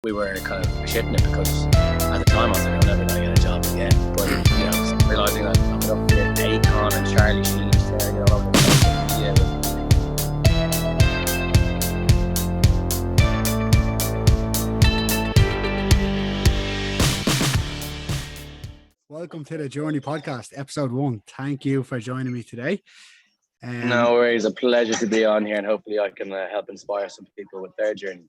we were kind of shitting it because at the time I was like, I'm never going to get a job again. But, realising that I'm up with Akon and Charlie Sheen sharing it all over the place. Welcome to the Journey Podcast, episode 1. Thank you for joining me today. No worries, a pleasure to be on here, and hopefully I can help inspire some people with their journey.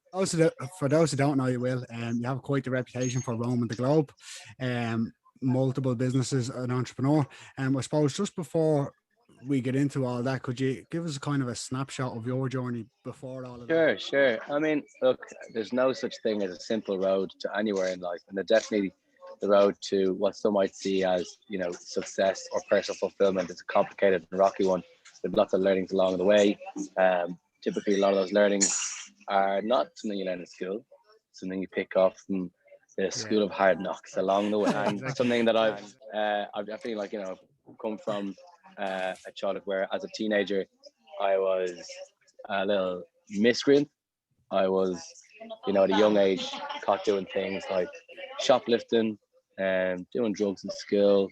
For those who don't know, you will. You have quite the reputation for roaming the globe, multiple businesses, an entrepreneur. I suppose just before we get into all that, could you give us kind of a snapshot of your journey before all of that? Sure. I mean, look, there's no such thing as a simple road to anywhere in life, and definitely the road to what some might see as, success or personal fulfillment is a complicated and rocky one with lots of learnings along the way. Typically, a lot of those learnings are not something you learn in school, something you pick up from the school of hard knocks along the way, and something that I've definitely come from a childhood where, as a teenager, I was a little miscreant. I was, at a young age, caught doing things like shoplifting, doing drugs in school,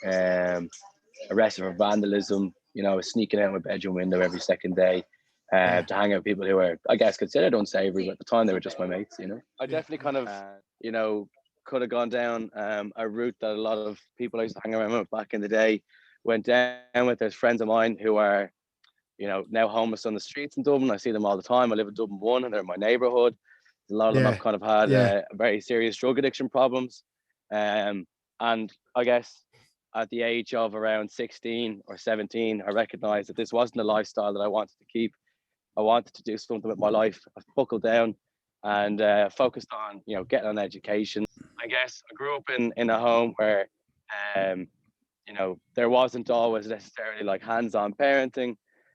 arrested for vandalism. I was sneaking out my bedroom window every second day to hang out with people who were, I guess, considered unsavory, but at the time they were just my mates. I definitely kind of, could have gone down a route that a lot of people I used to hang around with back in the day went down with. There's friends of mine who are, now homeless on the streets in Dublin. I see them all the time. I live in Dublin 1 and they're in my neighbourhood. A lot of them have kind of had very serious drug addiction problems. And I guess at the age of around 16 or 17, I recognized that this wasn't a lifestyle that I wanted to keep. I wanted to do something with my life. I buckled down and focused on, getting an education. I guess I grew up in a home where, there wasn't always necessarily like hands-on parenting.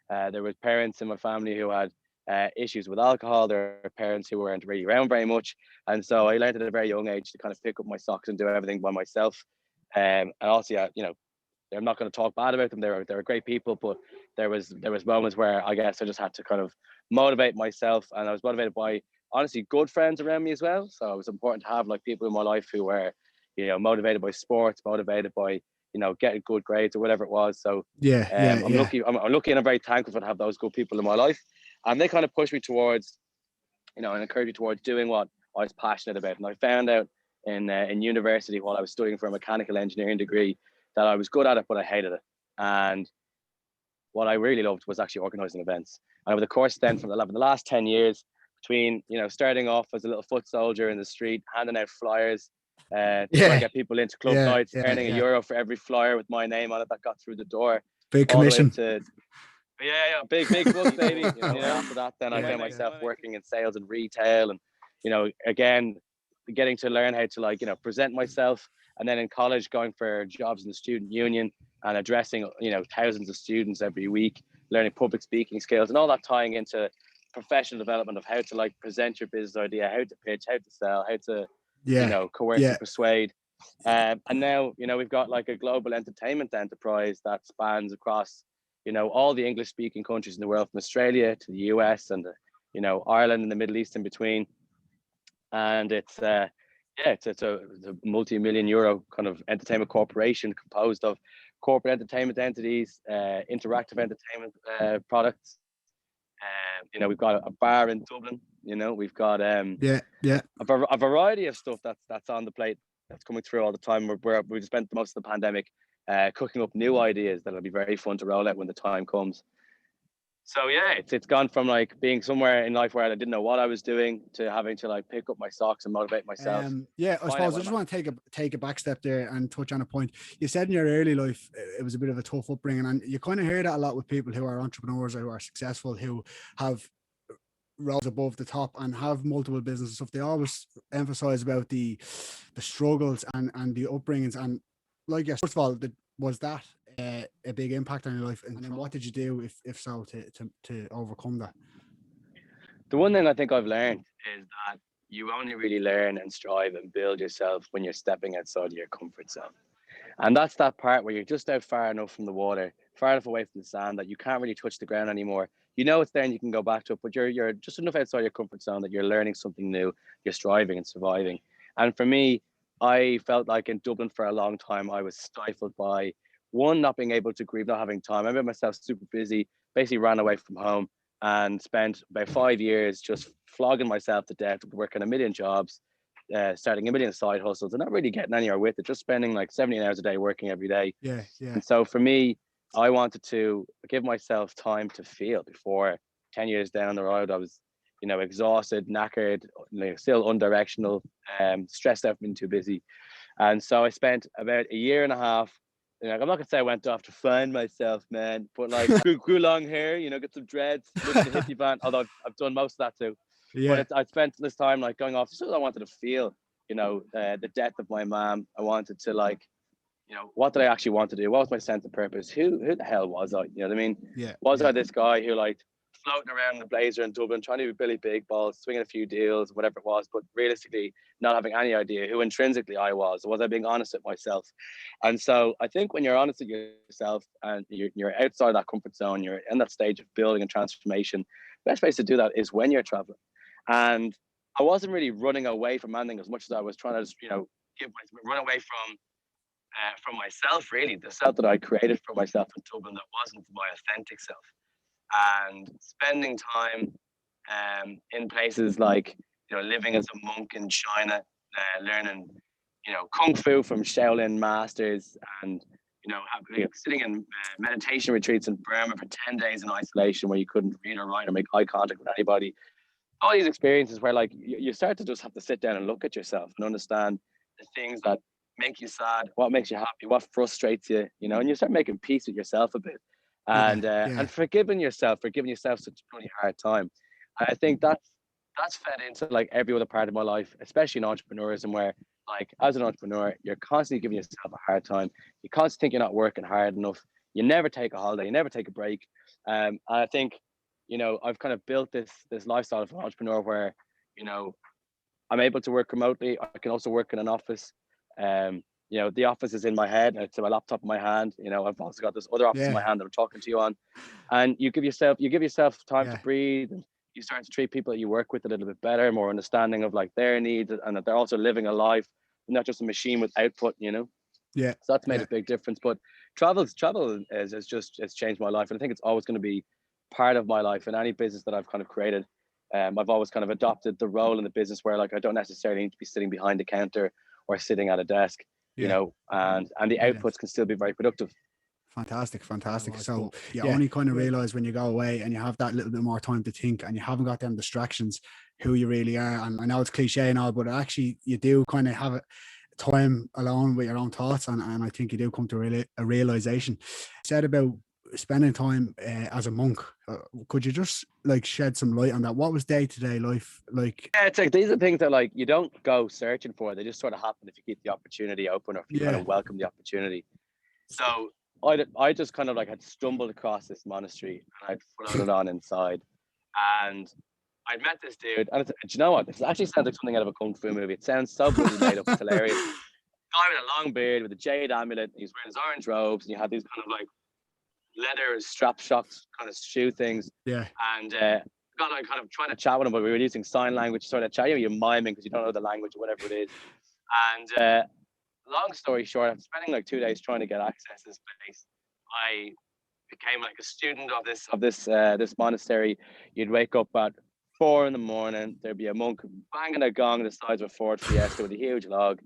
There was parents in my family who had issues with alcohol. There were parents who weren't really around very much. And so I learned at a very young age to kind of pick up my socks and do everything by myself. And also, I'm not going to talk bad about them. They were great people, but there was moments where I guess I just had to kind of motivate myself, and I was motivated by honestly good friends around me as well. So it was important to have like people in my life who were, motivated by sports, motivated by getting good grades or whatever it was. So I'm lucky. I'm lucky, and I'm very thankful to have those good people in my life, and they kind of pushed me towards, and encouraged me towards doing what I was passionate about. And I found out in university while I was studying for a mechanical engineering degree that I was good at it, but I hated it. And what I really loved was actually organising events. And over the course then from the last 10 years, between starting off as a little foot soldier in the street, handing out flyers, to try and get people into club nights, earning €1 for every flyer with my name on it that got through the door. Big commission. Big bucks, baby. After that, then I found myself working in sales and retail, and again, getting to learn how to present myself. And then in college, going for jobs in the student union and addressing thousands of students every week, learning public speaking skills, and all that tying into professional development of how to present your business idea, how to pitch, how to sell, how to coerce and persuade. And now we've got like a global entertainment enterprise that spans across all the English speaking countries in the world, from Australia to the US and Ireland and the Middle East in between. And it's a multi-million euro kind of entertainment corporation composed of corporate entertainment entities, interactive entertainment products. We've got a bar in Dublin. We've got a variety of stuff that's on the plate that's coming through all the time. We've spent most of the pandemic cooking up new ideas that'll be very fun to roll out when the time comes. So it's gone from like being somewhere in life where I didn't know what I was doing to having to like pick up my socks and motivate myself. I suppose I just want to take a back step there and touch on a point. You said in your early life it was a bit of a tough upbringing, and you kind of hear that a lot with people who are entrepreneurs or who are successful, who have rose above the top and have multiple businesses and stuff. They always emphasize about the struggles and the upbringings. And like, yes, first of all, was that a big impact on your life, and then what did you do if so to overcome that? The one thing I think I've learned is that you only really learn and strive and build yourself when you're stepping outside of your comfort zone. And that's that part where you're just out far enough from the water far enough away from the sand that you can't really touch the ground anymore. You know it's there and you can go back to it, but you're just enough outside your comfort zone that you're learning something new, you're striving and surviving. And for me, I felt like in Dublin for a long time, I was stifled by one, not being able to grieve, not having time. I made myself super busy, basically ran away from home and spent about 5 years just flogging myself to death, working a million jobs, starting a million side hustles and not really getting anywhere with it, just spending like 17 hours a day working every day. Yeah, yeah, And so for me, I wanted to give myself time to feel before 10 years down the road, I was, exhausted, knackered, still undirectional, stressed out, being too busy. And so I spent about a year and a half. I'm not gonna say I went off to find myself, man, but like grew long hair, get some dreads, lived in a hippie van. Although I've done most of that too. But yeah, I spent this time like going off just because I wanted to feel, the death of my mom. I wanted to like, what did I actually want to do? What was my sense of purpose? Who the hell was I? You know what I mean? yeah, Was yeah, I this guy who like floating around in the blazer in Dublin, trying to be Billy Big Balls, swinging a few deals, whatever it was, but realistically not having any idea who intrinsically I was? Or was I being honest with myself? And so I think when you're honest with yourself and you're outside that comfort zone, you're in that stage of building and transformation, the best place to do that is when you're traveling. And I wasn't really running away from anything as much as I was trying to, run away from myself, really, the self that I created for myself in Dublin that wasn't my authentic self. And spending time in places like, living as a monk in China, learning, kung fu from Shaolin masters, and sitting in meditation retreats in Burma for 10 days in isolation where you couldn't read or write or make eye contact with anybody. All these experiences where like you start to just have to sit down and look at yourself and understand the things that make you sad, what makes you happy, what frustrates you, and you start making peace with yourself a bit, yeah, and yeah, forgiving yourself such a bloody hard time. I think that's fed into like every other part of my life, especially in entrepreneurism, where like as an entrepreneur, you're constantly giving yourself a hard time. You constantly think you're not working hard enough. You never take a holiday. You never take a break. And I think, I've kind of built this lifestyle of an entrepreneur where, I'm able to work remotely. I can also work in an office. The office is in my head. It's my laptop in my hand. I've also got this other office in my yeah, hand that I'm talking to you on. And you give yourself time to yeah, breathe, and you start to treat people that you work with a little bit better, more understanding of like their needs, and that they're also living a life, not just a machine with output. yeah, So that's made yeah, a big difference. But travel is just it's changed my life, and I think it's always going to be part of my life in any business that I've kind of created. I've always kind of adopted the role in the business where like I don't necessarily need to be sitting behind a counter or sitting at a desk, yeah. and the Brilliant. outputs can still be very productive. Fantastic, fantastic. was So cool. you Yeah. only kind of realize when you go away and you have that little bit more time to think and you haven't got them distractions who you really are. And I know it's cliche and all, but actually you do kind of have a time alone with your own thoughts, and I think you do come to a realization. Said about spending time as a monk. Could you just like shed some light on that? What was day-to-day life like? Yeah, it's like these are things that like you don't go searching for; they just sort of happen if you keep the opportunity open or if you kind Yeah, of welcome the opportunity. So I just kind of like had stumbled across this monastery and I'd floated on inside, and I'd met this dude, and do you know what? This actually sounds like something out of a kung fu movie. It sounds so bloody made up. It's hilarious. Guy with a long beard with a jade amulet. He's wearing his orange robes, and you had these kind of like leather strap shocks kind of shoe things. yeah, And got like kind of trying to chat with him, but we were using sign language sort of chat. You're miming because you don't know the language or whatever it is. And long story short, after spending like 2 days trying to get access to this place, I became like a student of this monastery. You'd wake up at 4 in the morning. There'd be a monk banging a gong the size of a Ford Fiesta with a huge log.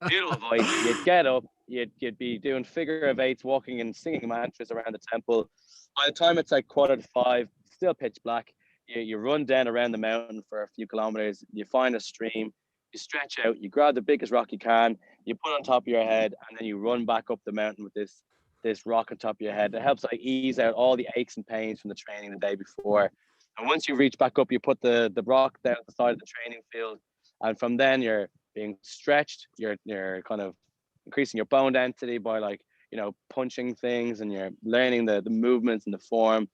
Beautiful voice. You'd get up. You'd be doing figure of eights, walking and singing mantras around the temple. By the time it's like 4:45, still pitch black. You run down around the mountain for a few kilometers. You find a stream. You stretch out. You grab the biggest rock you can. You put on top of your head, and then you run back up the mountain with this rock on top of your head. It helps like ease out all the aches and pains from the training the day before. And once you reach back up, you put the rock down at the side of the training field, and from then you're being stretched. You're kind of increasing your bone density by like punching things, and you're learning the movements and the form.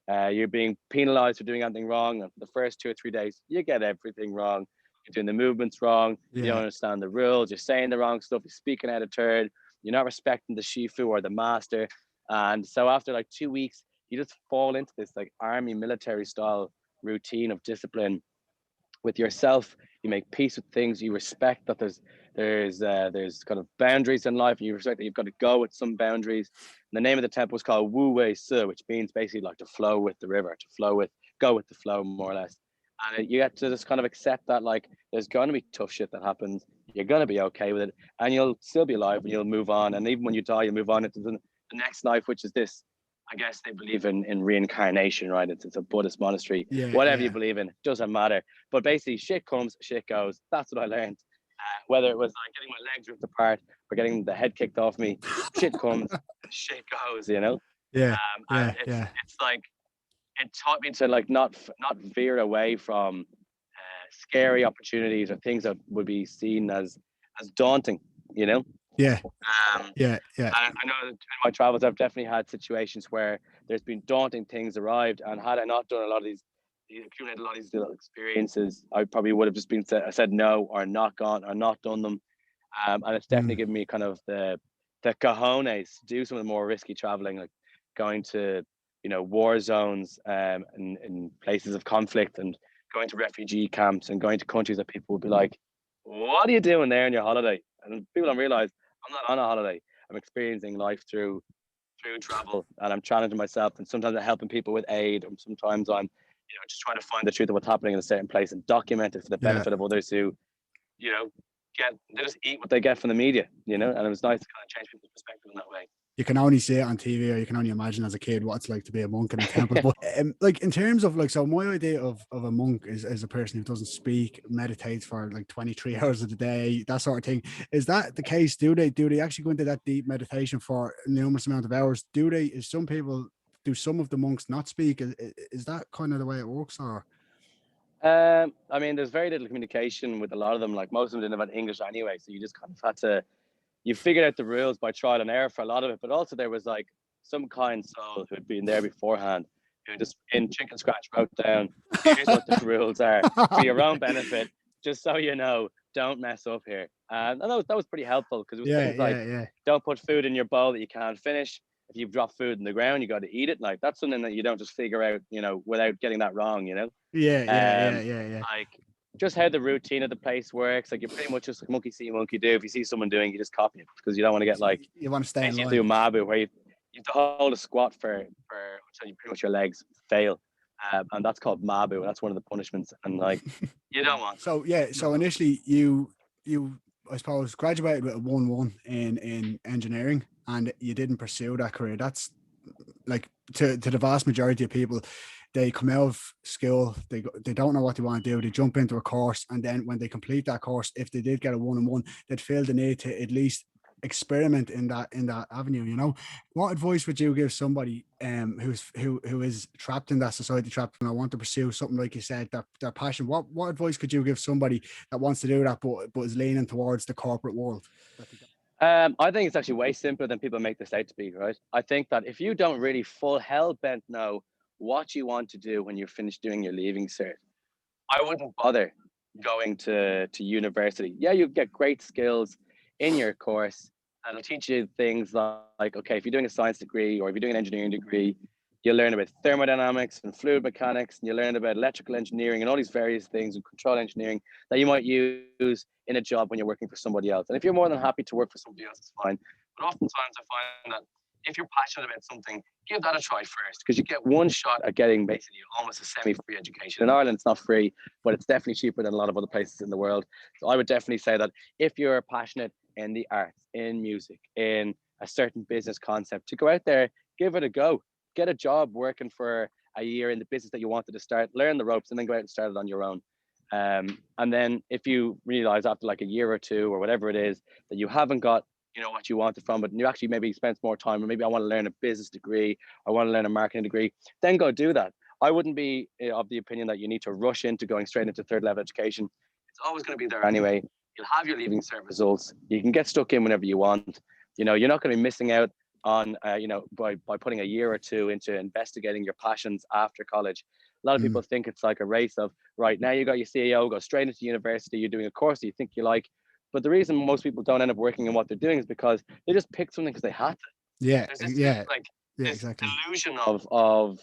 You're being penalized for doing anything wrong. And the first 2 or 3 days, you get everything wrong. You're doing the movements wrong. You don't yeah, understand the rules. You're saying the wrong stuff. You're speaking out of turn. You're not respecting the shifu or the master. And so after like 2 weeks, you just fall into this like army military style routine of discipline with yourself. You make peace with things. You respect that there's kind of boundaries in life, and you respect that you've got to go with some boundaries. And the name of the temple was called Wu Wei Si, which means basically like to flow with the river, go with the flow, more or less. And you get to just kind of accept that like there's going to be tough shit that happens. You're going to be okay with it, and you'll still be alive, and you'll move on. And even when you die, you move on into the next life, which is this. I guess they believe in reincarnation, right? It's a Buddhist monastery. Yeah, Whatever you yeah. believe in, doesn't matter. But basically, shit comes, shit goes. That's what I learned. Whether it was like getting my legs ripped apart or getting the head kicked off me, shit comes, shit goes. You know. Yeah, And yeah, yeah. it's like it taught me to like not veer away from scary opportunities or things that would be seen as daunting. You know. Yeah, Um, yeah, yeah. I know that in my travels, I've definitely had situations where there's been daunting things arrived, and had I not done a lot of these, accumulated a lot of these little experiences, I probably would have just been said no, or not gone, or not done them. And it's definitely Mm. given me kind of the cojones to do some of the more risky traveling, like going to war zones, in places of conflict, and going to refugee camps, and going to countries that people would be like, "What are you doing there on your holiday?" And people don't realize I'm not on a holiday. I'm experiencing life through travel, and I'm challenging myself. And sometimes I'm helping people with aid, and sometimes I'm just trying to find the truth of what's happening in a certain place and document it for the Yeah. benefit of others who they just eat what they get from the media, and it was nice to kind of change people's perspective in that way. You can only see it on TV, or you can only imagine as a kid what it's like to be a monk in a temple. But like in terms of like, so my idea of a monk is a person who doesn't speak, meditates for like 23 hours of the day, that sort of thing. Is that the case? Do they actually go into that deep meditation for a numerous amount of hours? Do some of the monks not speak? Is that kind of the way it works, or? I mean, there's very little communication with a lot of them. Like most of them didn't have English anyway, so you just kind of had to. You figured out the rules by trial and error for a lot of it, but also there was like some kind soul who had been there beforehand, who just in chicken scratch wrote down, here's what the rules are for your own benefit, just so you know, don't mess up here. And that was pretty helpful, because it was Yeah, things like, yeah, don't put food in your bowl that you can't finish. If you've dropped food in the ground, you got to eat it. Like that's something that you don't just figure out, without getting that wrong. yeah, Like just how the routine of the place works. Like you're pretty much just like monkey see, monkey do. If you see someone doing, you just copy it, because you don't want to get like you want to stay in you line. do Mabu, where you have to hold a squat for until you pretty much your legs fail, and that's called Mabu. That's one of the punishments, and like you don't want. So yeah, so initially you I suppose graduated with a 1-1 in engineering, and you didn't pursue that career. That's like to the vast majority of people, they come out of school, they don't know what they want to do, they jump into a course, and then when they complete that course, if they did get a 1-1, they'd feel the need to at least experiment in that avenue. What advice would you give somebody who is trapped in that society trap, and I want to pursue something like you said, their passion? What advice could you give somebody that wants to do that but is leaning towards the corporate world? I think it's actually way simpler than people make this out to be, right? I think that if you don't really full hell bent know what you want to do when you're finished doing your leaving cert, I wouldn't bother going to university. Yeah, you get great skills in your course, and it'll teach you things like, okay, if you're doing a science degree or if you're doing an engineering degree, you'll learn about thermodynamics and fluid mechanics, and you'll learn about electrical engineering and all these various things, and control engineering that you might use in a job when you're working for somebody else. And if you're more than happy to work for somebody else, it's fine. But oftentimes I find that if you're passionate about something, give that a try first, because you get one shot at getting basically almost a semi-free education. In Ireland, it's not free, but it's definitely cheaper than a lot of other places in the world. So I would definitely say that if you're passionate in the arts, in music, in a certain business concept, to go out there, give it a go. Get a job working for a year in the business that you wanted to start, learn the ropes, and then go out and start it on your own. And then if you realize after like a year or two or whatever it is that you haven't got what you wanted from it, and you actually maybe spent more time, or maybe I want to learn a business degree, I want to learn a marketing degree, then go do that. I wouldn't be of the opinion that you need to rush into going straight into third level education. It's always going to be there anyway. You'll have your leaving cert results. You can get stuck in whenever you want. You're not going to be missing out on by putting a year or two into investigating your passions after college. A lot of people think it's like a race of, right, now you got your CEO, go straight into university, you're doing a course that you think you like. But the reason most people don't end up working in what they're doing is because they just picked something because they had to. Yeah, There's this yeah, like yeah, this exactly. illusion of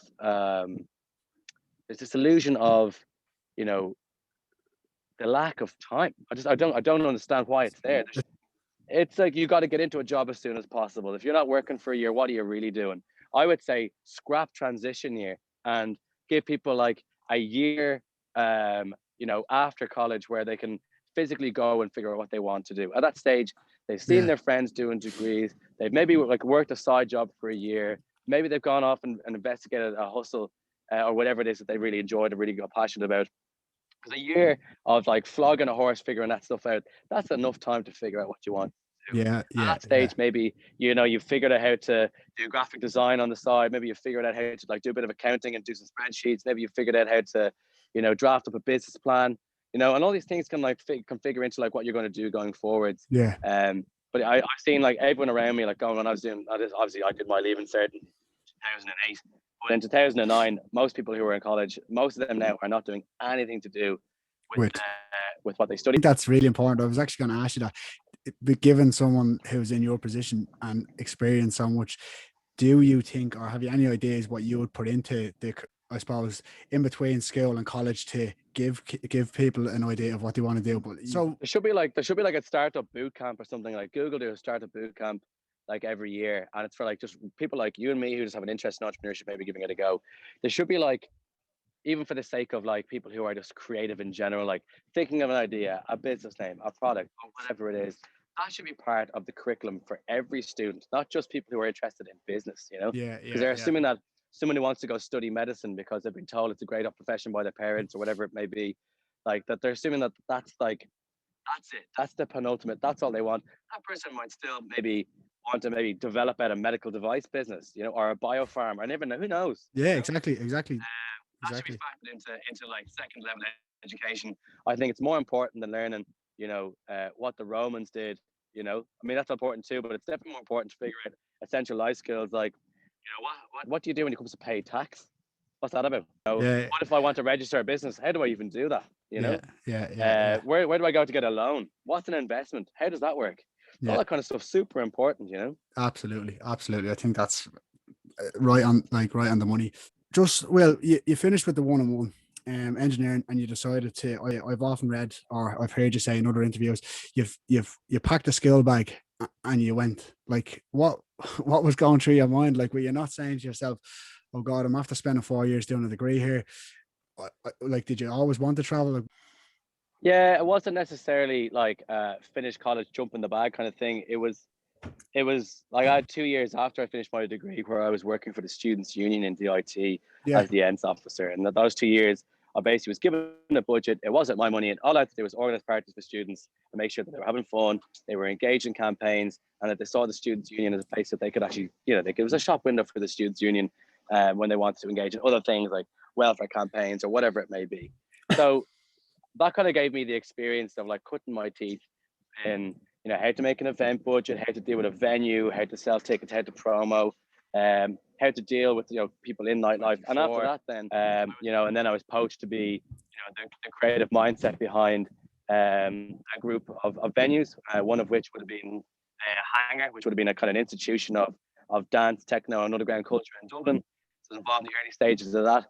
there's this illusion of, you know, the lack of time. I don't understand why it's there. It's like you got to get into a job as soon as possible. If you're not working for a year, what are you really doing? I would say scrap transition year and give people like a year, after college where they can physically go and figure out what they want to do. At that stage, they've seen Yeah, their friends doing degrees. They've maybe like worked a side job for a year. Maybe they've gone off and investigated a hustle or whatever it is that they really enjoyed and really got passionate about. Because a year of like flogging a horse, figuring that stuff out, that's enough time to figure out what you want to do. yeah, At yeah, that yeah, stage, maybe you figured out how to do graphic design on the side. Maybe you figured out how to like do a bit of accounting and do some spreadsheets. Maybe you figured out how to, draft up a business plan. And all these things can like configure into like what you're going to do going forwards. yeah. But I've seen like everyone around me like going when I was doing obviously I did my leaving cert in 2008. But in 2009, most people who were in college, most of them now are not doing anything to do With with what they I studied. think that's really important. I was actually going to ask you that. But given someone who's in your position and experienced so much, do you think, or have you any ideas what you would put into the, I suppose, in between school and college to give people an idea of what they want to do? But so There should be like a startup boot camp or something like Google do a startup boot camp like every year, and it's for like just people like you and me who just have an interest in entrepreneurship, maybe giving it a go. There should be like even for the sake of like people who are just creative in general, like thinking of an idea, a business name, a product, or whatever it is, that should be part of the curriculum for every student, not just people who are interested in business, yeah, because yeah, they're yeah, assuming that someone who wants to go study medicine because they've been told it's a great profession by their parents or whatever it may be, like that they're assuming that that's it, that's the penultimate, that's all they want. That person might still maybe want to maybe develop out a medical device business, or a biopharm. I never know. Who knows? yeah, exactly, exactly, That should be exactly. factored into like second level education. I think it's more important than learning, what the Romans did. I mean that's important too, but it's definitely more important to figure out essential life skills like, what do you do when it comes to pay tax? What's that about? Yeah, What if I want to register a business? How do I even do that? yeah, yeah, yeah, yeah, Where do I go to get a loan? What's an investment? How does that work? All yeah. that kind of stuff super important. Absolutely, absolutely. I think that's right on, like right on the money. Just well, you finished with the one-on-one engineering, and you decided to. I've often read, or I've heard you say in other interviews, you packed a skill bag and you went. Like what was going through your mind? Like, were you not saying to yourself, "Oh God, I'm after spending 4 years doing a degree here"? Like, did you always want to travel? Like, Yeah, it wasn't necessarily like finish college, jump in the bag kind of thing. It was like I had 2 years after I finished my degree where I was working for the students' union in the IT yeah, as the ends officer, and those 2 years I basically was given a budget. It wasn't my money, and all I had to do was organize parties for students and make sure that they were having fun, they were engaged in campaigns, and that they saw the students' union as a place that they could actually, it was a shop window for the students' union when they wanted to engage in other things like welfare campaigns or whatever it may be. So that kind of gave me the experience of like cutting my teeth in, how to make an event budget, how to deal with a venue, how to sell tickets, how to promo, how to deal with people in nightlife. And after that, then and then I was poached to be the creative mindset behind a group of venues, one of which would have been a hangar, which would have been a kind of institution of dance, techno, and underground culture in Dublin. So I was involved in the early stages of that.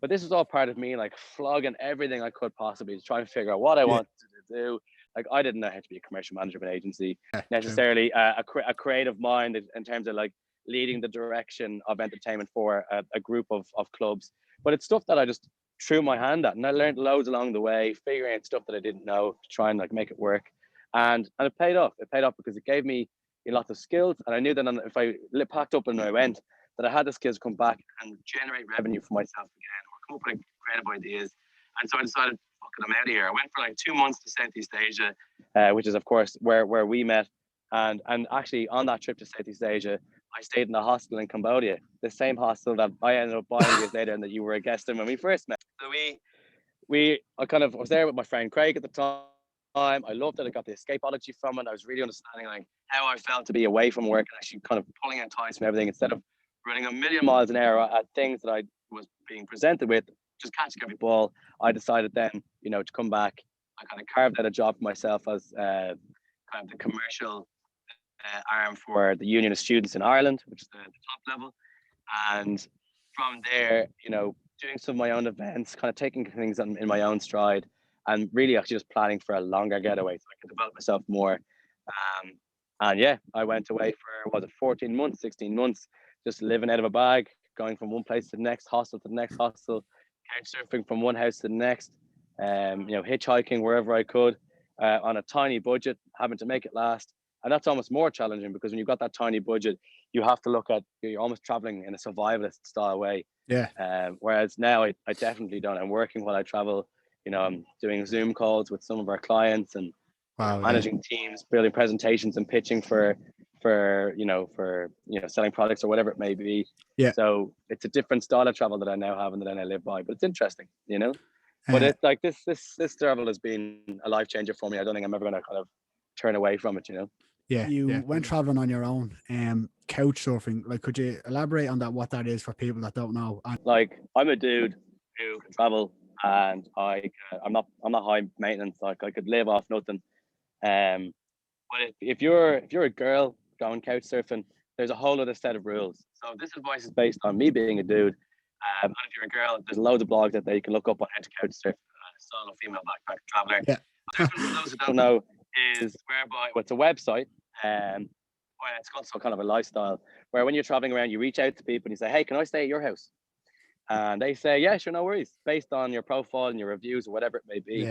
But this was all part of me like flogging everything I could possibly to try and figure out what I yeah, wanted to do. Like I didn't know how to be a commercial manager of an agency yeah, true. necessarily, a creative mind in terms of like leading the direction of entertainment for a group of clubs. But it's stuff that I just threw my hand at, and I learned loads along the way, figuring out stuff that I didn't know to try and like make it work. And it paid off. It paid off because it gave me lots of skills, and I knew that if I packed up and I went, that I had the skills to come back and generate revenue for myself again, or come up with creative ideas. And so I decided, fucking, I'm out of here. I went for like 2 months to Southeast Asia, which is of course where we met. And actually on that trip to Southeast Asia, I stayed in a hostel in Cambodia, the same hostel that I ended up buying years later and that you were a guest in when we first met. So I was there with my friend Craig at the time. I loved it. I got the escapology from it. I was really understanding like how I felt to be away from work and actually kind of pulling out ties from everything instead of running a million miles an hour at things that I was being presented with, just catching every ball. I decided then, to come back. I kind of carved out a job for myself as kind of the commercial arm for the Union of Students in Ireland, which is the top level. And from there, doing some of my own events, kind of taking things in my own stride, and really actually just planning for a longer getaway so I can develop myself more. And yeah, I went away for, was it 14 months, 16 months, just living out of a bag, going from one place to the next, hostel to the next hostel, couch surfing from one house to the next, hitchhiking wherever I could, on a tiny budget, having to make it last. And that's almost more challenging because when you've got that tiny budget, you have to look at, you're almost traveling in a survivalist style way. Yeah. Whereas now I definitely don't. I'm working while I travel. I'm doing Zoom calls with some of our clients and managing teams, building presentations and pitching for selling products or whatever it may be. Yeah. So it's a different style of travel that I now have and that I now live by, but it's interesting, But it's like this travel has been a life changer for me. I don't think I'm ever going to kind of turn away from it, Yeah, you went traveling on your own, couch surfing. Like, could you elaborate on that? What that is for people that don't know? Like, I'm a dude who can travel, and I'm not high maintenance. Like, I could live off nothing. But if you're a girl going couch surfing, there's a whole other set of rules. So this advice is based on me being a dude. And if you're a girl, there's loads of blogs that you can look up on how to couch surf, solo female backpack traveler. Yeah. For those who don't know, is whereby it's a website, it's also kind of a lifestyle where when you're traveling around, you reach out to people and you say, "Hey, can I stay at your house?" And they say, "Yeah, sure, no worries," based on your profile and your reviews or whatever it may be.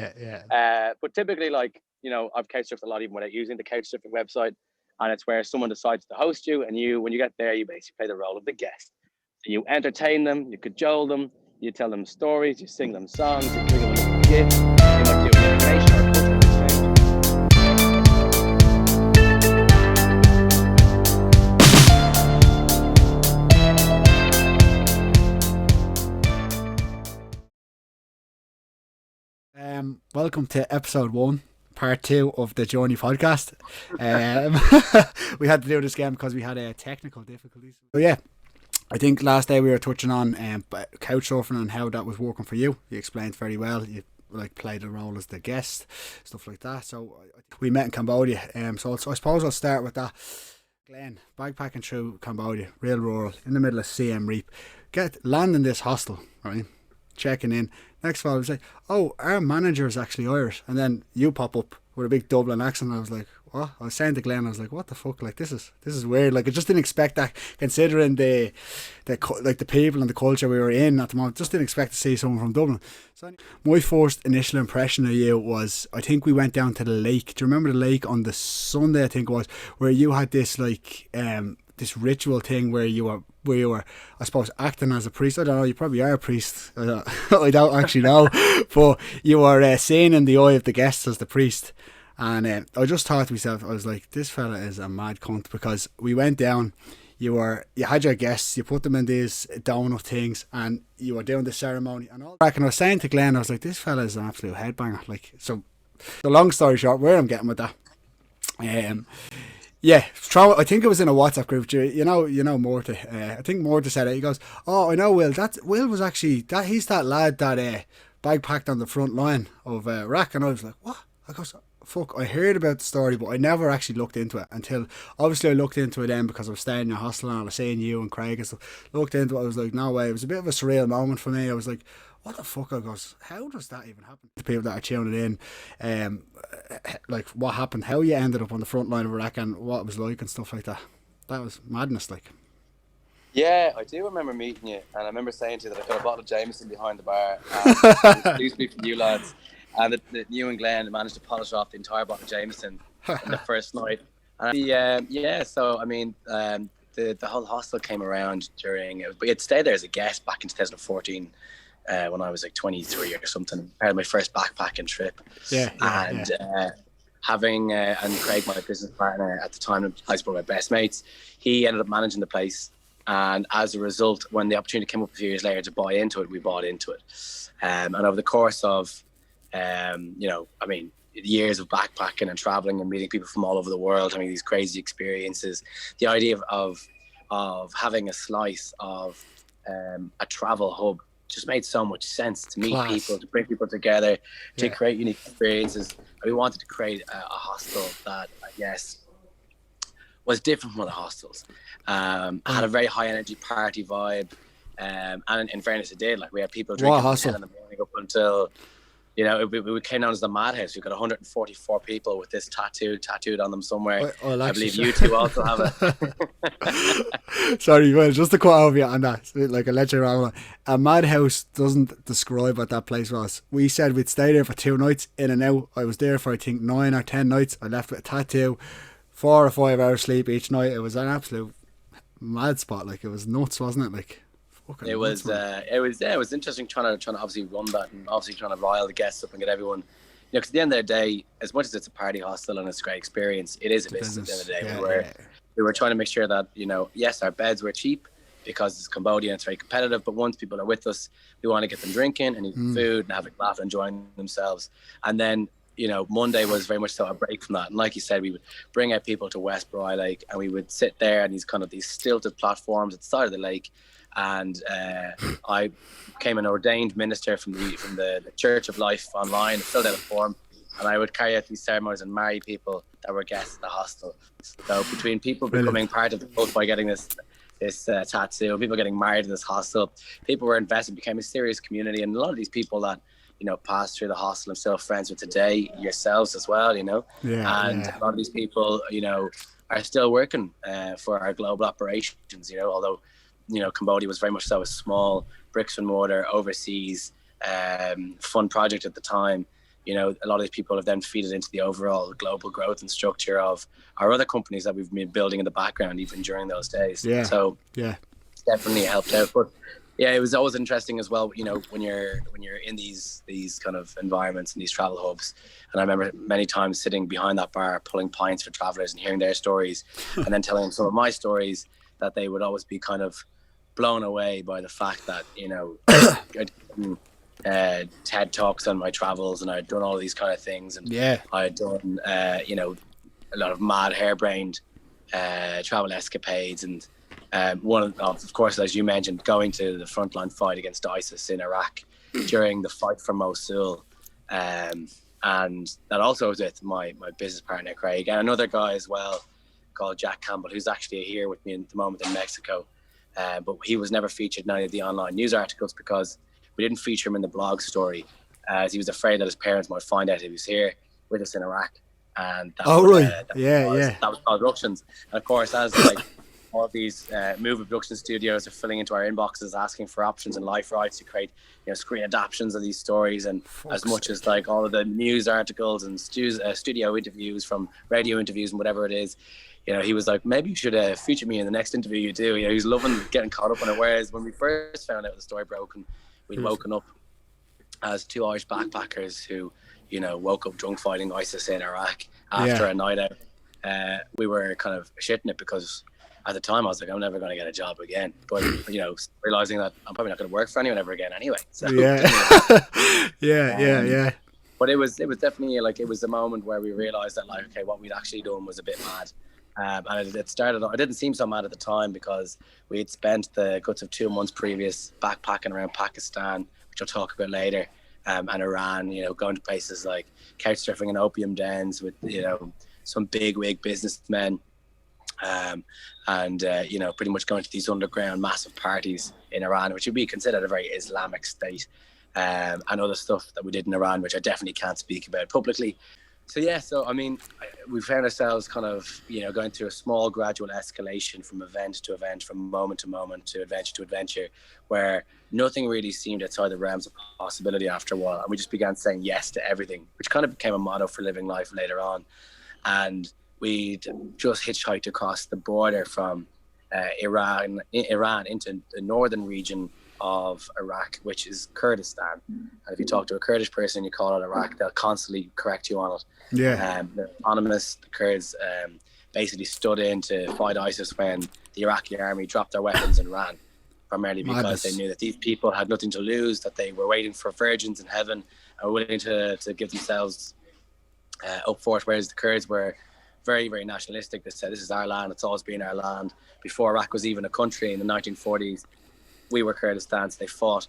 But typically, like, I've couch surfed a lot even without using the couch surfing website, and it's where someone decides to host you, and when you get there, you basically play the role of the guest. So you entertain them, you cajole them, you tell them stories, you sing them songs, you bring them a gift, you might do an information or cultural exchange. Welcome to episode 1, part 2 of the Journey podcast. We had to do this again because we had technical difficulties. So yeah, I think last day we were touching on couch surfing and how that was working for you. You explained very well. You played a role as the guest, stuff like that. So we met in Cambodia. So I suppose I'll start with that. Glenn, backpacking through Cambodia, real rural, in the middle of Siem Reap. Land in this hostel, right? Checking in. Next of all, I was like, "Oh, our manager is actually Irish," and then you pop up with a big Dublin accent. I was like, "What?" I was saying to Glenn, I was like, "What the fuck? Like, this is weird." Like, I just didn't expect that, considering the people and the culture we were in at the moment. Just didn't expect to see someone from Dublin. So my first initial impression of you was, I think we went down to the lake. Do you remember the lake on the Sunday? I think it was, where you had this this ritual thing where you were, I suppose, acting as a priest. I don't know, you probably are a priest. I don't actually know. But you were seen in the eye of the guests as the priest. And I just thought to myself, I was like, this fella is a mad cunt, because we went down, you had your guests, you put them in these donut things, and you were doing the ceremony and all that. And I was saying to Glenn, I was like, this fella is an absolute headbanger. Like, so the long story short, where I'm getting with that, yeah, I think it was in a WhatsApp group. You know, Morta. I think Morta said it. He goes, "Oh, I know Will. Will was actually he's that lad that backpacked on the front line of Iraq." And I was like, "What?" I goes, "Fuck, I heard about the story, but I never actually looked into it until, obviously, I looked into it then because I was staying in a hostel and I was seeing you and Craig and stuff. Looked into it. I was like, no way. It was a bit of a surreal moment for me. I was like, what the fuck?" I goes, how does that even happen? The people that are tuning in, like, what happened, how you ended up on the front line of Iraq and what it was like and stuff like that. That was madness, like. Yeah, I do remember meeting you, and I remember saying to you that I got a bottle of Jameson behind the bar. It used to be for you lads, and that you and Glenn managed to polish off the entire bottle of Jameson in the first night. And so I mean, the whole hostel came around but you'd stayed there as a guest back in 2014. When I was like 23 or something, I had my first backpacking trip. Having and Craig, my business partner at the time, I was one of my best mates. He ended up managing the place, and as a result, when the opportunity came up a few years later to buy into it, we bought into it. And over the course of, years of backpacking and traveling and meeting people from all over the world, having these crazy experiences, the idea of having a slice of a travel hub just made so much sense, to meet people, to bring people together, to create unique experiences. We wanted to create a hostel that, I guess, was different from other hostels. Had a very high energy party vibe. And in fairness, it did. Like, we had people drinking from 10 in the morning up until, you know, we came down as the Madhouse. We've got 144 people with this tattooed on them somewhere. I believe you two also have it. Sorry, well, just to quote over you on that, like a lecture on a madhouse doesn't describe what that place was. We said we'd stay there for 2 nights, in and out. I was there for, I think, 9 or 10 nights. I left with a tattoo, 4 or 5 hours sleep each night. It was an absolute mad spot. Like, it was nuts, wasn't it? Like, it was interesting trying to obviously run that, and obviously trying to rile the guests up and get everyone, you know, because at the end of the day, as much as it's a party hostel and it's a great experience, it is a business at the end of the day. We were trying to make sure that, you know, yes, our beds were cheap because it's Cambodia and it's very competitive, but once people are with us, we want to get them drinking and eating food and having a laugh and enjoying themselves. And then, you know, Monday was very much so a break from that. And like you said, we would bring out people to West Bry Lake, and we would sit there on these stilted platforms at the side of the lake. And I became an ordained minister from the Church of Life online, filled out a form, and I would carry out these ceremonies and marry people that were guests at the hostel. So between people becoming part of the cult by getting this tattoo, people getting married in this hostel, people were invested, became a serious community. And a lot of these people that, you know, passed through the hostel, I'm still friends with today, yourselves as well, you know. A lot of these people, you know, are still working for our global operations, you know, although, you know, Cambodia was very much so a small bricks and mortar overseas fun project at the time. You know, a lot of these people have then feeded into the overall global growth and structure of our other companies that we've been building in the background even during those days. So definitely helped out. But yeah, it was always interesting as well, you know, when you're in these kind of environments and these travel hubs. And I remember many times sitting behind that bar pulling pints for travelers and hearing their stories and then telling them some of my stories, that they would always be kind of blown away by the fact that, you know, TED Talks on my travels, and I'd done all these kind of things, and I had done you know, a lot of mad harebrained travel escapades, and one of course, as you mentioned, going to the frontline fight against ISIS in Iraq during the fight for Mosul, and that also was with my business partner Craig and another guy as well called Jack Campbell, who's actually here with me at the moment in Mexico. But he was never featured in any of the online news articles because we didn't feature him in the blog story, as he was afraid that his parents might find out he was here with us in Iraq. And that was called Ructions. And of course, as like all these movie production studios are filling into our inboxes asking for options and life rights to create, you know, screen adaptations of these stories, and as much as like all of the news articles and studio interviews from radio interviews and whatever it is, you know, he was like, maybe you should feature me in the next interview you do. You know, he's loving getting caught up on it. Whereas when we first found out the story broke, and we'd woken up as 2 Irish backpackers who, you know, woke up drunk fighting ISIS in Iraq after a night out, we were kind of shitting it, because at the time I was like, I'm never going to get a job again. But, you know, realizing that I'm probably not going to work for anyone ever again anyway. So, But it was definitely like, it was a moment where we realized that, like, okay, what we'd actually done was a bit mad. And it started, it didn't seem so mad at the time because we had spent the guts of 2 months previous backpacking around Pakistan, which I'll talk about later, and Iran, you know, going to places like couch surfing and opium dens with, you know, some big wig businessmen, and you know, pretty much going to these underground massive parties in Iran, which would be considered a very Islamic state, and other stuff that we did in Iran, which I definitely can't speak about publicly. So yeah, so I mean, we found ourselves kind of, you know, going through a small gradual escalation from event to event, from moment to moment, to adventure, where nothing really seemed outside the realms of possibility after a while. And we just began saying yes to everything, which kind of became a motto for living life later on. And we'd just hitchhiked across the border from Iran into the northern region of Iraq, which is Kurdistan. And if you talk to a Kurdish person and you call it Iraq, they'll constantly correct you on it. The optimists, the Kurds, basically stood in to fight ISIS when the Iraqi army dropped their weapons and ran, primarily because they knew that these people had nothing to lose, that they were waiting for virgins in heaven and were willing to give themselves up for it, whereas the Kurds were very, very nationalistic. They said, this is our land, it's always been our land. Before Iraq was even a country in the 1940s, we were Kurdistan, so they fought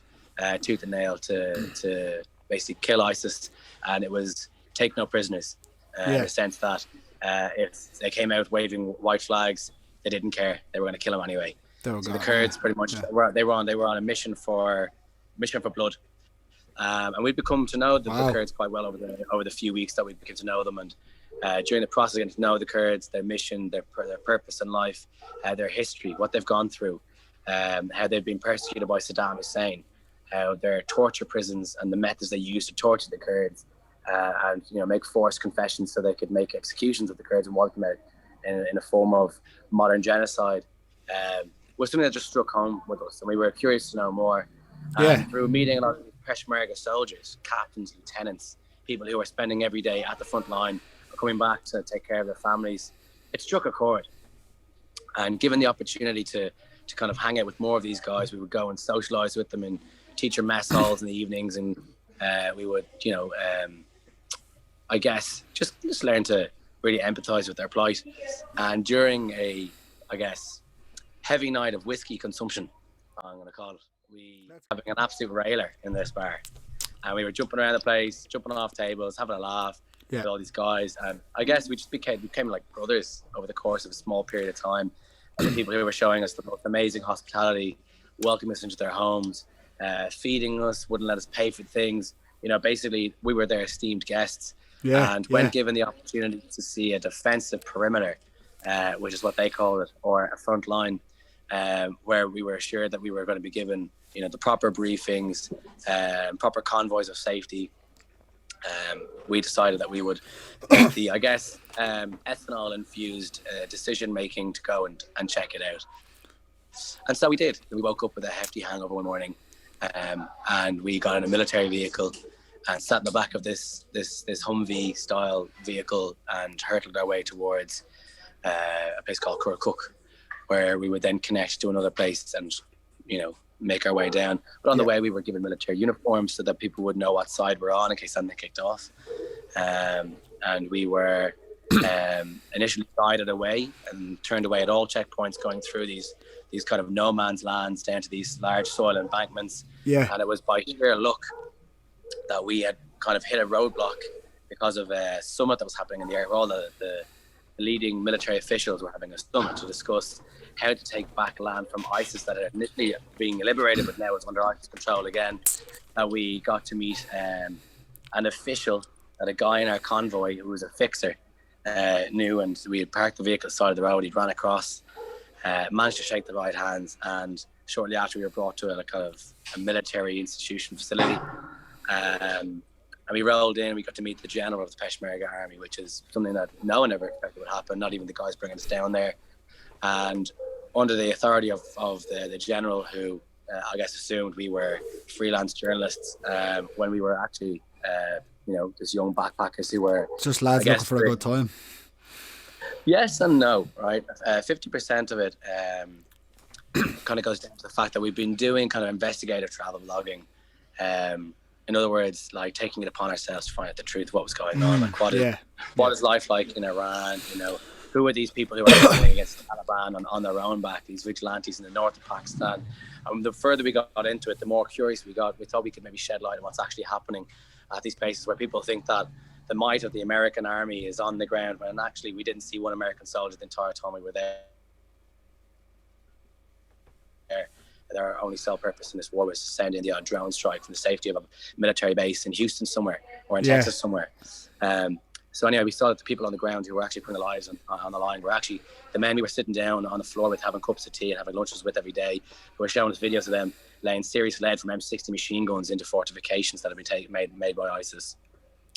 tooth and nail to basically kill ISIS, and it was take no prisoners, in the sense that if they came out waving white flags, they didn't care. They were going to kill them anyway. So the Kurds pretty much they were on a mission for blood. And we'd become to know the Kurds quite well over the few weeks that we became to know them, and during the process getting to know the Kurds, their mission, their purpose in life, their history, what they've gone through, how they've been persecuted by Saddam Hussein, how their torture prisons and the methods they used to torture the Kurds, and make forced confessions so they could make executions of the Kurds and wipe them out in a form of modern genocide, was something that just struck home with us, and we were curious to know more. And through meeting a lot of Peshmerga soldiers, captains, lieutenants, people who are spending every day at the front line or coming back to take care of their families, it struck a chord. And given the opportunity to kind of hang out with more of these guys, we would go and socialize with them in teacher mess halls in the evenings, and we would, I guess, just learn to really empathize with their plight. And during a, I guess, heavy night of whiskey consumption, I'm going to call it, we were having an absolute railer in this bar. And we were jumping around the place, jumping off tables, having a laugh with all these guys. And I guess we just became like brothers over the course of a small period of time. And the people who were showing us the most amazing hospitality, welcoming us into their homes, feeding us, wouldn't let us pay for things. Basically, we were their esteemed guests. And when given the opportunity to see a defensive perimeter, which is what they call it, or a front line, where we were assured that we were going to be given, the proper briefings, proper convoys of safety, we decided that we would take the, I guess, ethanol-infused decision-making to go and check it out. And so we did. We woke up with a hefty hangover one morning, and we got in a military vehicle and sat in the back of this Humvee-style vehicle and hurtled our way towards a place called Kirkuk, where we would then connect to another place and, make our way down. But on the way, we were given military uniforms so that people would know what side we're on in case something kicked off. And we were initially guided away and turned away at all checkpoints, going through these kind of no man's lands down to these large soil embankments. And it was by sheer luck that we had kind of hit a roadblock because of a summit that was happening in the area, where all the leading military officials were having a summit to discuss how to take back land from ISIS that had initially being liberated but now is under ISIS control again. We got to meet an official that a guy in our convoy who was a fixer knew, and we had parked the vehicle side of the road. He'd ran across, managed to shake the right hands, and shortly after we were brought to a kind of a military institution facility. And we rolled in. We got to meet the general of the Peshmerga army, which is something that no one ever expected would happen, not even the guys bringing us down there. And under the authority of the general, who I guess assumed we were freelance journalists, when we were actually, this young backpackers who were just lads looking for a good time. Yes and no, right? 50% of it kind of goes down to the fact that we've been doing kind of investigative travel blogging. In other words, like taking it upon ourselves to find out the truth of what was going on. Like what is life like in Iran? Who are these people who are fighting against the Taliban on their own back, these vigilantes in the north of Pakistan? And the further we got into it, the more curious we got. We thought we could maybe shed light on what's actually happening at these places where people think that the might of the American army is on the ground, when actually we didn't see one American soldier the entire time we were there. Their only sole purpose in this war was to send in the odd drone strike from the safety of a military base in Houston somewhere, or in Texas somewhere. So anyway, we saw that the people on the ground who were actually putting their lives on the line were actually the men we were sitting down on the floor with, having cups of tea and having lunches with every day, who were showing us videos of them laying serious lead from M60 machine guns into fortifications that had been made by ISIS.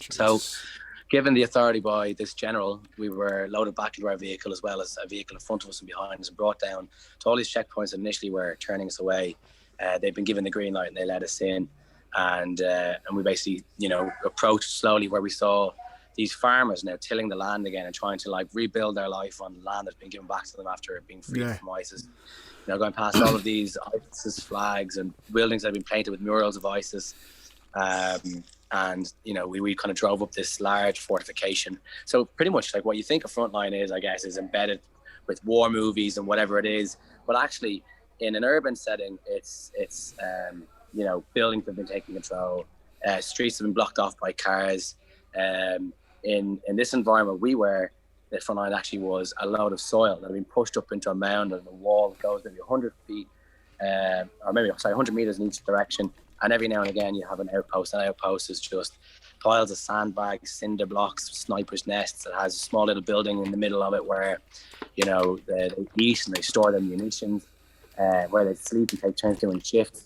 Jeez. So given the authority by this general, we were loaded back into our vehicle, as well as a vehicle in front of us and behind us, and brought down to all these checkpoints that initially were turning us away. They'd been given the green light and they let us in. And we basically, approached slowly where we saw these farmers now tilling the land again and trying to rebuild their life on land that's been given back to them after being freed from ISIS. Going past all of these ISIS flags and buildings that have been painted with murals of ISIS. And we kind of drove up this large fortification. So pretty much what you think a frontline is, I guess, is embedded with war movies and whatever it is. But actually, in an urban setting, it's buildings have been taking control, streets have been blocked off by cars. In this environment we were, the front line actually was a load of soil that had been pushed up into a mound and a wall that goes maybe 100 feet, or maybe, sorry, 100 meters in each direction. And every now and again you have an outpost. An outpost is just piles of sandbags, cinder blocks, snipers' nests. It has a small little building in the middle of it where, you know, they eat and they store their munitions, where they sleep and take turns doing shifts.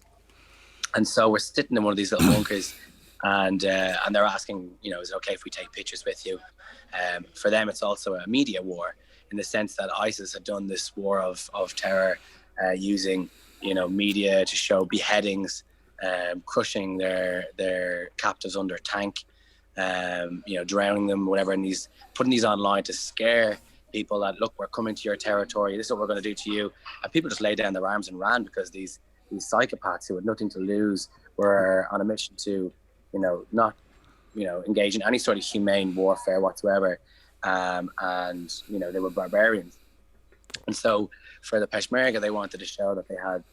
And so we're sitting in one of these little bunkers, and they're asking, you know, is it okay if we take pictures with you? For them, it's also a media war, in the sense that ISIS had done this war of terror using, you know, media to show beheadings, crushing their captives under a tank, you know, drowning them, whatever, and putting these online to scare people that, look, we're coming to your territory, this is what we're going to do to you. And people just laid down their arms and ran, because these psychopaths who had nothing to lose were on a mission to, you know, not, you know, engage in any sort of humane warfare whatsoever. And, you know, they were barbarians. And so for the Peshmerga, they wanted to show that they had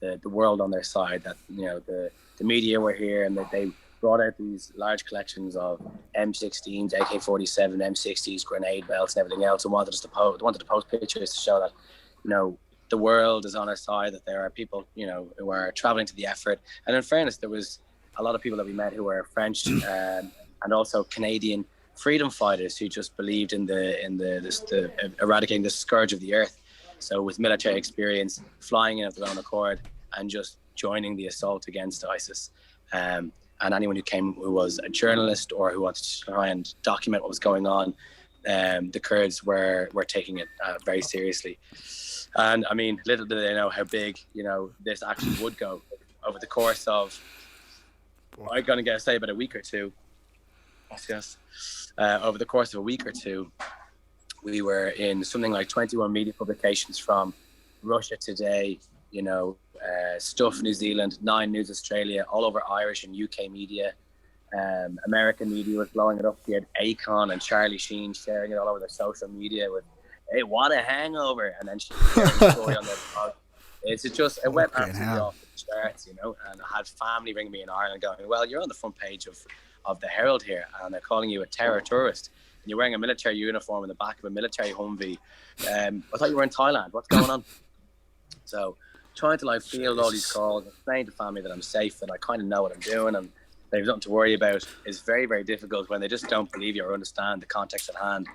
the world on their side, that, you know, the media were here, and that they brought out these large collections of M16s, AK-47, M60s, grenade belts, and everything else, and wanted to post pictures to show that, you know, the world is on our side, that there are people, you know, who are traveling to the effort. And in fairness, there was a lot of people that we met who were French and also Canadian freedom fighters who just believed in the eradicating the scourge of the earth. So with military experience, flying in of their own accord and just joining the assault against ISIS. And anyone who came who was a journalist or who wanted to try and document what was going on, the Kurds were taking it very seriously. And I mean, little did they know how big, you know, this actually would go over the course of, I'm going to say about a week or two. Yes. Over the course of a week or two, we were in something like 21 media publications, from Russia Today, you know, Stuff New Zealand, 9 News Australia, all over Irish and UK media. American media was blowing it up. We had Akon and Charlie Sheen sharing it all over their social media with, "Hey, what a hangover!" And then she shared the story on their blog. It went absolutely off the charts, you know. And I had family ringing me in Ireland going, "Well, you're on the front page of the Herald here, and they're calling you a terror tourist, and you're wearing a military uniform in the back of a military Humvee. I thought you were in Thailand. What's going on?" So trying to like field all these calls, explain to family that I'm safe and I kind of know what I'm doing and they've nothing to worry about, is very, very difficult when they just don't believe you or understand the context at hand.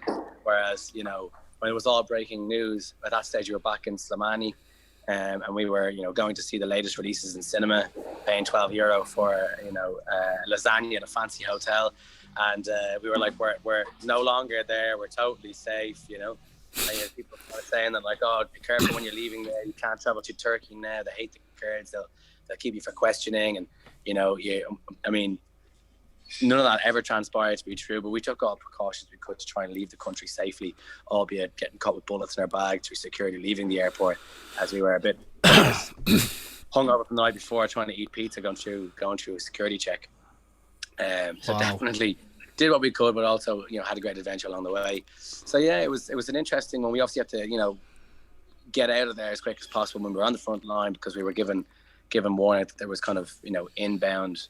Whereas, you know, when it was all breaking news, at that stage we were back in Slimani, and we were, you know, going to see the latest releases in cinema, paying €12 for, you know, lasagna at a fancy hotel, and we were like, we're no longer there, we're totally safe, you know. And you know, people are saying that, like, oh, be careful when you're leaving there, you can't travel to Turkey now, they hate the Kurds, they'll keep you for questioning, and you know, I mean, none of that ever transpired to be true, but we took all precautions we could to try and leave the country safely, albeit getting caught with bullets in our bag through security leaving the airport, as we were a bit hungover from the night before, trying to eat pizza, going through a security check. So wow. Definitely did what we could, but also, you know, had a great adventure along the way. So yeah, it was an interesting one. We obviously had to, you know, get out of there as quick as possible when we were on the front line, because we were given warning that there was kind of, you know, inbound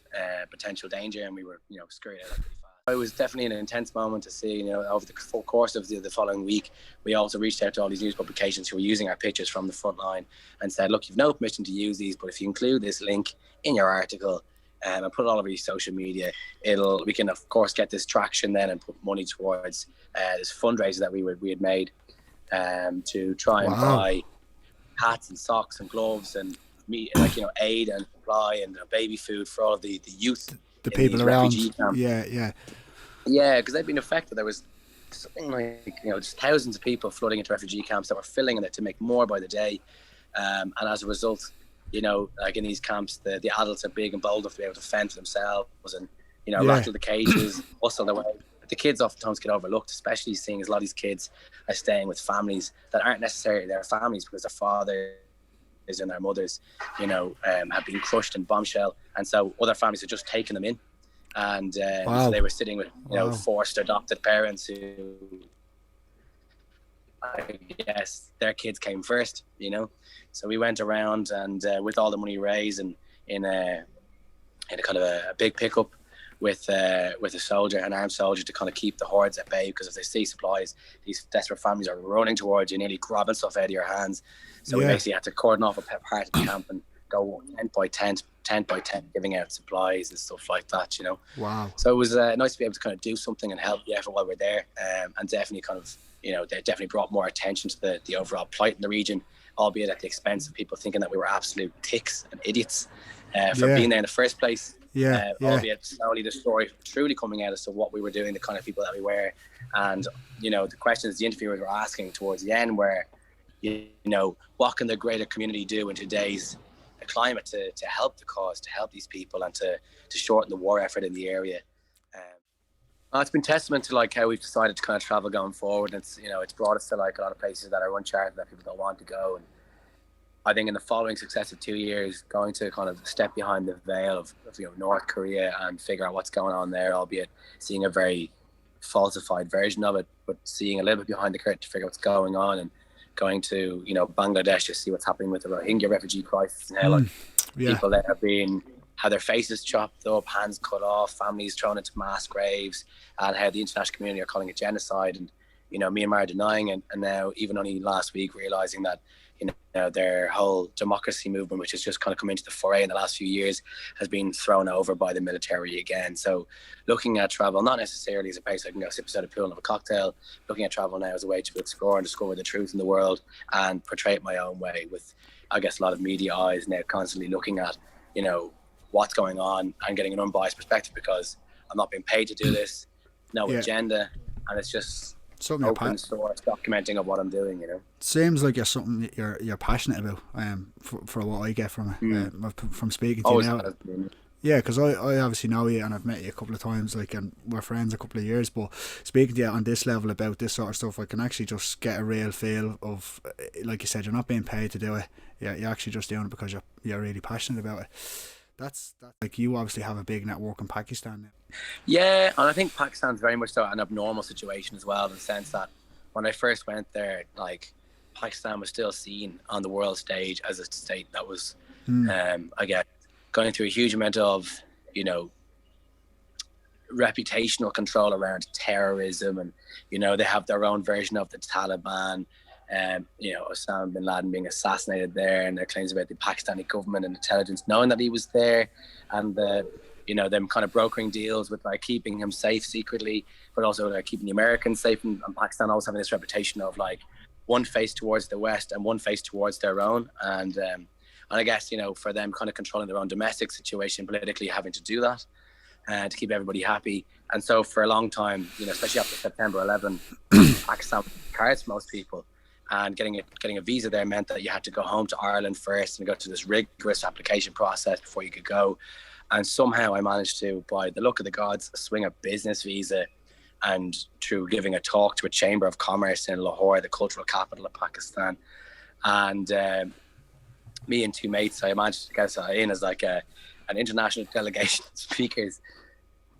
potential danger, and we were, you know, scurried out pretty fast. It was definitely an intense moment to see, you know, over the full course of the following week. We also reached out to all these news publications who were using our pictures from the front line and said, look, you've no permission to use these, but if you include this link in your article and put it all over your social media, we can of course get this traction then and put money towards this fundraiser that we had made to try and buy hats and socks and gloves and meat, like, you know, aid and supply and baby food for all of the youth, the people around. Yeah, because they've been affected. There was something like, you know, just thousands of people flooding into refugee camps that were filling in it to make more by the day, and as a result, you know, like in these camps, the adults are big and bold enough to be able to fend for themselves and, you know, rattle the cages, hustle their way. The kids oftentimes get overlooked, especially seeing as a lot of these kids are staying with families that aren't necessarily their families, because their fathers and their mothers, you know, have been crushed in bombshell, and so other families have just taken them in, and so they were sitting with, you know, forced adopted parents who, I guess, their kids came first, you know. So we went around and with all the money raised and in a kind of a big pickup, with a soldier, an armed soldier, to kind of keep the hordes at bay, because if they see supplies, these desperate families are running towards you, nearly grabbing stuff out of your hands. So we basically had to cordon off a part of the camp and go tent by tent, giving out supplies and stuff like that, you know. Wow. So it was nice to be able to kind of do something and help the effort while we're there, and definitely kind of, you know, they definitely brought more attention to the overall plight in the region, albeit at the expense of people thinking that we were absolute ticks and idiots for being there in the first place. Albeit slowly the story truly coming out as to what we were doing, the kind of people that we were, and, you know, the questions the interviewers were asking towards the end were, you know, what can the greater community do in today's climate to help the cause, to help these people, and to shorten the war effort in the area. It's been testament to like how we've decided to kind of travel going forward. And it's, you know, it's brought us to like a lot of places that are uncharted, that people don't want to go. And I think in the following successive 2 years, going to kind of step behind the veil of you know, North Korea and figure out what's going on there, albeit seeing a very falsified version of it, but seeing a little bit behind the curtain to figure out what's going on, and going to, you know, Bangladesh to see what's happening with the Rohingya refugee crisis, and how like people that have been, had their faces chopped up, hands cut off, families thrown into mass graves, and how the international community are calling it genocide, and, you know, Myanmar denying it, and now even only last week realizing that, you know, their whole democracy movement, which has just kind of come into the foray in the last few years, has been thrown over by the military again. So looking at travel, not necessarily as a place I can go sip beside a pool and have a cocktail, looking at travel now as a way to explore and discover the truth in the world and portray it my own way, with, I guess, a lot of media eyes now constantly looking at, you know, what's going on, and getting an unbiased perspective, because I'm not being paid to do this, no agenda, and it's just something open source documenting of what I'm doing, you know. Seems like you're something you're passionate about, for what I get from it, from speaking to you now. Yeah, because I obviously know you, and I've met you a couple of times, like, and we're friends a couple of years, but speaking to you on this level about this sort of stuff, I can actually just get a real feel of, like you said, you're not being paid to do it. You're actually just doing it because you're really passionate about it. That's like, you obviously have a big network in Pakistan now. Yeah, and I think Pakistan's very much so an abnormal situation as well, in the sense that when I first went there, like, Pakistan was still seen on the world stage as a state that was, I guess, going through a huge amount of, you know, reputational control around terrorism, and, you know, they have their own version of the Taliban. You know, Osama bin Laden being assassinated there, and their claims about the Pakistani government and intelligence knowing that he was there, and you know, them kind of brokering deals with like keeping him safe secretly, but also like keeping the Americans safe, and Pakistan always having this reputation of like one face towards the West and one face towards their own, and I guess, you know, for them kind of controlling their own domestic situation politically, having to do that to keep everybody happy. And so for a long time, you know, especially after September 11, Pakistan cards for most people. And getting a visa there meant that you had to go home to Ireland first and go through this rigorous application process before you could go. And somehow I managed to, by the luck of the gods, swing a business visa, and through giving a talk to a chamber of commerce in Lahore, the cultural capital of Pakistan. And me and two mates, I managed to get in as like an international delegation of speakers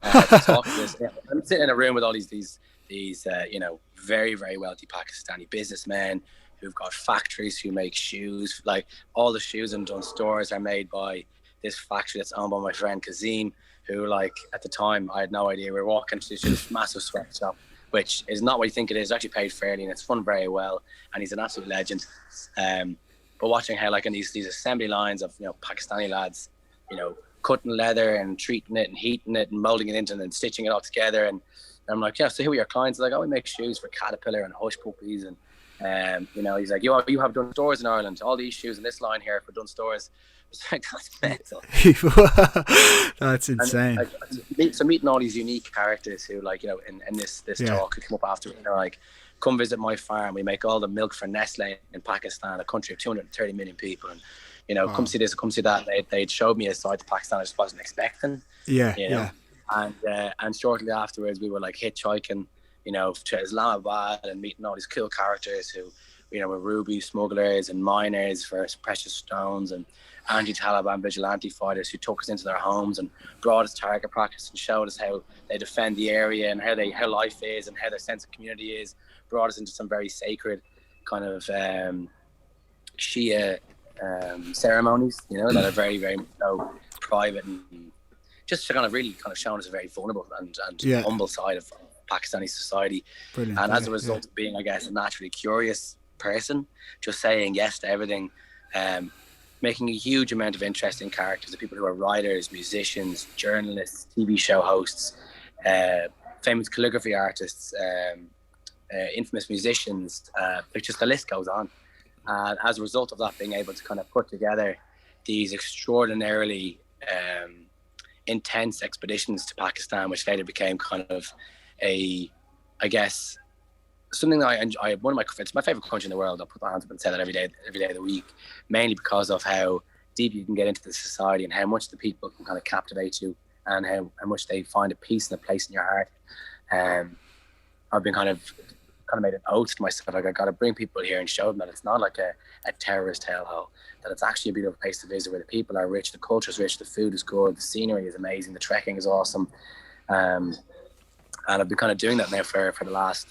to talk to this. I'm sitting in a room with all these you know, very, very wealthy Pakistani businessmen who've got factories who make shoes. Like, all the shoes in Dunn stores are made by this factory that's owned by my friend Kazim, who, like, at the time I had no idea. We were walking to this massive sweatshop, which is not what you think it is. It's actually paid fairly, and it's run very well, and he's an absolute legend. But watching how, like, in these assembly lines of, you know, Pakistani lads, you know, cutting leather and treating it and heating it and molding it into and then stitching it all together, and I'm like, yeah, so who are your clients? They're like, oh, we make shoes for Caterpillar and Hush Puppies. And, you know, he's like, you have done stores in Ireland. All these shoes in this line here for done stores. It's like, that's mental. That's insane. And, like, so meeting all these unique characters who, like, you know, in this talk who come up after, you know, like, come visit my farm. We make all the milk for Nestle in Pakistan, a country of 230 million people. And, you know, come see this, come see that. They'd showed me a side to Pakistan I just wasn't expecting. Yeah, you know? And shortly afterwards, we were like hitchhiking, you know, to Islamabad, and meeting all these cool characters who, you know, were ruby smugglers and miners for precious stones, and anti-Taliban vigilante fighters who took us into their homes and brought us target practice and showed us how they defend the area and how life is and how their sense of community is. Brought us into some very sacred kind of Shia ceremonies, you know, that are very, very private and just to kind of really kind of shown us a very vulnerable and humble side of Pakistani society. Brilliant. And as a result of being, I guess, a naturally curious person, just saying yes to everything, making a huge amount of interesting characters, the people who are writers, musicians, journalists, TV show hosts, famous calligraphy artists, infamous musicians, just the list goes on. And as a result of that, being able to kind of put together these extraordinarily intense expeditions to Pakistan, which later became kind of I guess, something that I enjoy. It's my favorite country in the world. I'll put my hands up and say that every day of the week, mainly because of how deep you can get into the society and how much the people can kind of captivate you, and how much they find a peace and a place in your heart. I've been kind of made an oath to myself, like I got to bring people here and show them that it's not like a terrorist hellhole, that it's actually a beautiful place to visit, where the people are rich, the culture is rich, the food is good, the scenery is amazing, the trekking is awesome. And I've been kind of doing that now for the last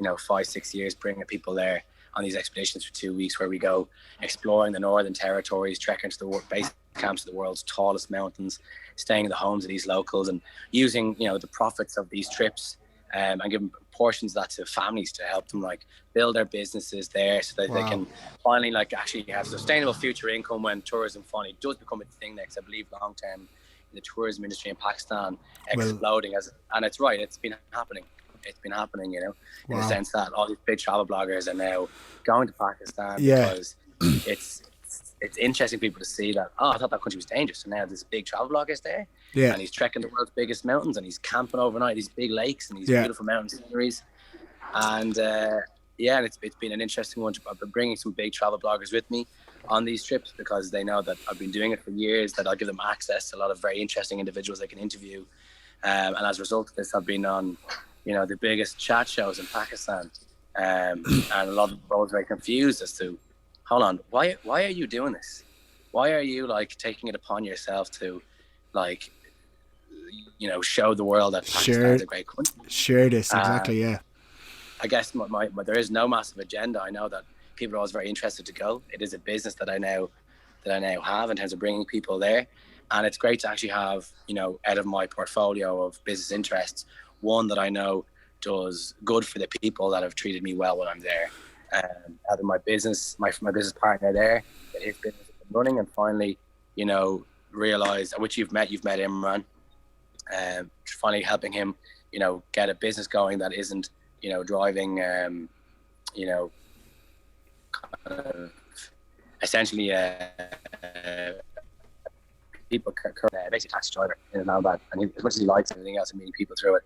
5-6 years, bringing people there on these expeditions for 2 weeks, where we go exploring the Northern Territories, trekking to the base camps of the world's tallest mountains, staying in the homes of these locals, and using the profits of these trips and giving portions of that to families to help them like build their businesses there, so that they can finally like actually have sustainable future income when tourism finally does become a thing next. I believe long term in the tourism industry in Pakistan exploding, and it's right, it's been happening, in the sense that all these big travel bloggers are now going to Pakistan because it's interesting for people to see that, I thought that country was dangerous, and now this big travel blogger's there, and he's trekking the world's biggest mountains, and he's camping overnight these big lakes and these beautiful mountain sceneries. And and it's been an interesting one. I've been bringing some big travel bloggers with me on these trips, because they know that I've been doing it for years, that I'll give them access to a lot of very interesting individuals they can interview, and as a result of this, I've been on the biggest chat shows in Pakistan, and a lot of people are very confused as to, hold on, why are you doing this? Why are you like taking it upon yourself to like show the world that Pakistan is a great country? Share this, exactly. I guess my there is no massive agenda. I know that people are always very interested to go. It is a business that I now have in terms of bringing people there, and it's great to actually have out of my portfolio of business interests, one that I know does good for the people that have treated me well when I'm there. Having my business partner there, that his business has been running, and finally, realize, which you've met Imran, finally helping him, get a business going that isn't, driving, essentially, people basically taxi driver in and out of that. And as much as he likes everything else and meeting people through it,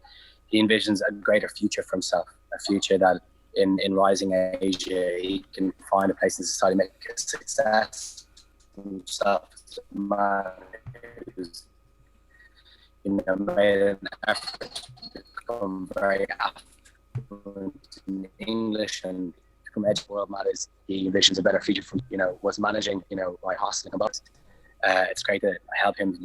he envisions a greater future for himself, a future that in rising Asia, he can find a place in society, make a success for himself. A man who's, made an effort to become very affluent in English and become educated. World matters. He envisions a better future from, was managing, my hostel and boats. It's great to help him,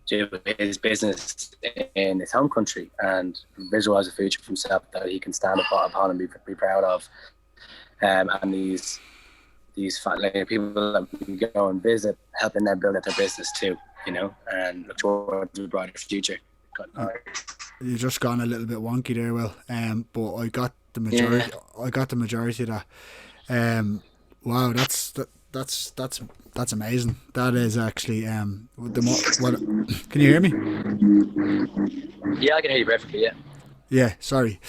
do his business in his home country and visualize a future for himself that he can stand upon and be proud of. And these people that we can go and visit, helping them build out their business too, and look towards a brighter future. You just gone a little bit wonky there, Will. But I got the majority. I got the majority of that. Wow, that's amazing. That is actually can you hear me? Yeah, I can hear you perfectly. Yeah, sorry.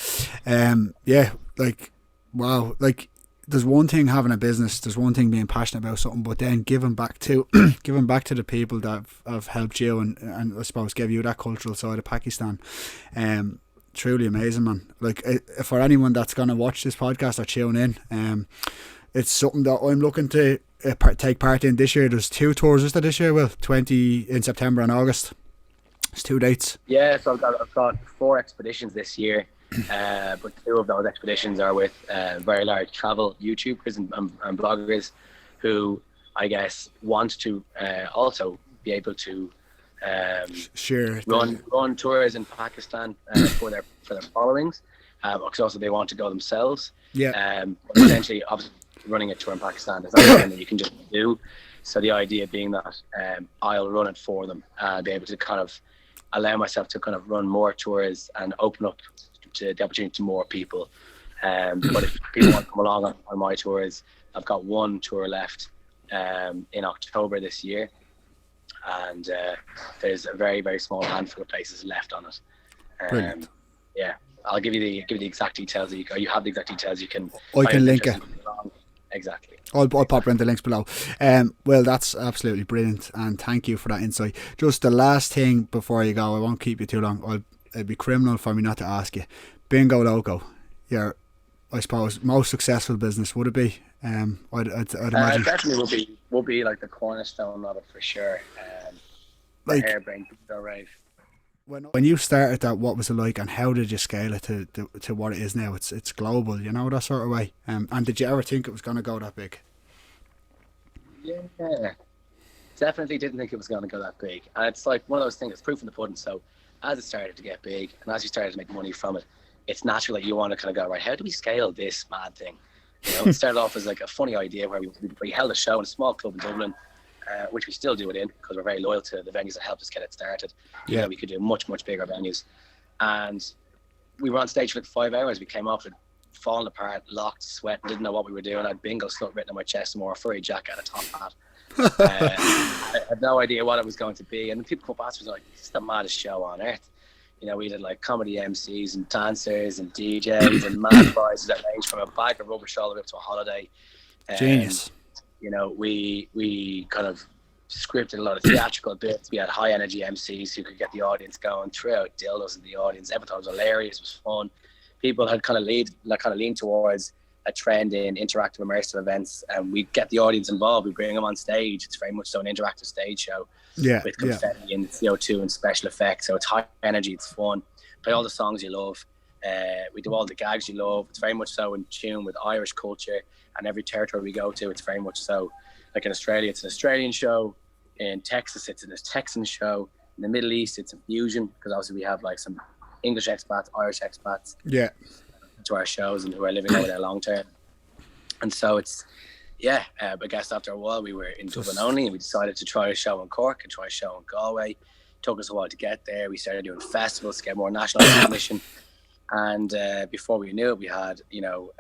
Like, wow, like there's one thing having a business, there's one thing being passionate about something, but then giving back to the people that have helped you and I suppose gave you that cultural side of Pakistan. Truly amazing, man. Like, for anyone that's gonna watch this podcast or tune in, it's something that I'm looking to take part in this year. There's 2 tours, is there, this year? Well, 20 in September and August. It's 2 dates. Yeah, so I've got 4 expeditions this year, but 2 of those expeditions are with very large travel YouTubers and bloggers who, I guess, want to also be able to run tours in Pakistan for their followings, because also they want to go themselves. But essentially, obviously, running a tour in Pakistan is not something that you can just do. So the idea being that I'll run it for them and be able to kind of allow myself to kind of run more tours and open up to the opportunity to more people. But if people want to come along on my tours, I've got one tour left in October this year, and there's a very, very small handful of places left on it. Brilliant. Yeah, I'll give you the exact details. You have the exact details. You can. I can link it. Exactly. I'll pop around the links below. Well, that's absolutely brilliant, and thank you for that insight. Just the last thing before you go, I won't keep you too long. It'd be criminal for me not to ask you. Bingo Loco, your, I suppose, most successful business, would it be? I'd imagine. Definitely will be like the cornerstone of it for sure. The harebrained bingo rave. When you started that, what was it like, and how did you scale it to what it is now? It's global, you know, that sort of way. And did you ever think it was going to go that big? Yeah, definitely didn't think it was going to go that big. And it's like one of those things, it's proof in the pudding. So as it started to get big and as you started to make money from it, it's natural that you want to kind of go, right, how do we scale this mad thing? You know, it started off as like a funny idea where we held a show in a small club in Dublin, which we still do it in because we're very loyal to the venues that helped us get it started. You know, we could do much, much bigger venues. And we were on stage for like 5 hours. We came off it, falling apart, locked, sweating, didn't know what we were doing. I had bingo slut written on my chest and wore a furry jacket and a top hat. I had no idea what it was going to be. And the people come past me like, this is the maddest show on earth. You know, we did like comedy MCs and dancers and DJs and mad prizes that ranged from a bag of rubbish all the way up to a holiday. Genius. You know, we kind of scripted a lot of theatrical bits. We had high energy MCs who could get the audience going, threw out dildos in the audience. Everything was hilarious, it was fun. People had kind of leaned towards a trend in interactive immersive events, and we get the audience involved. We bring them on stage. It's very much so an interactive stage show with confetti and CO2 and special effects. So it's high energy, it's fun. Play all the songs you love. We do all the gags you love. It's very much so in tune with Irish culture, and every territory we go to, it's very much so. Like in Australia, it's an Australian show. In Texas, it's a Texan show. In the Middle East, it's a fusion, because obviously we have like some English expats, Irish expats to our shows and who are living over there long term. And so it's, I guess after a while we were in Dublin only, and we decided to try a show in Cork and try a show in Galway. It took us a while to get there. We started doing festivals to get more national recognition. And before we knew it, we had, you know,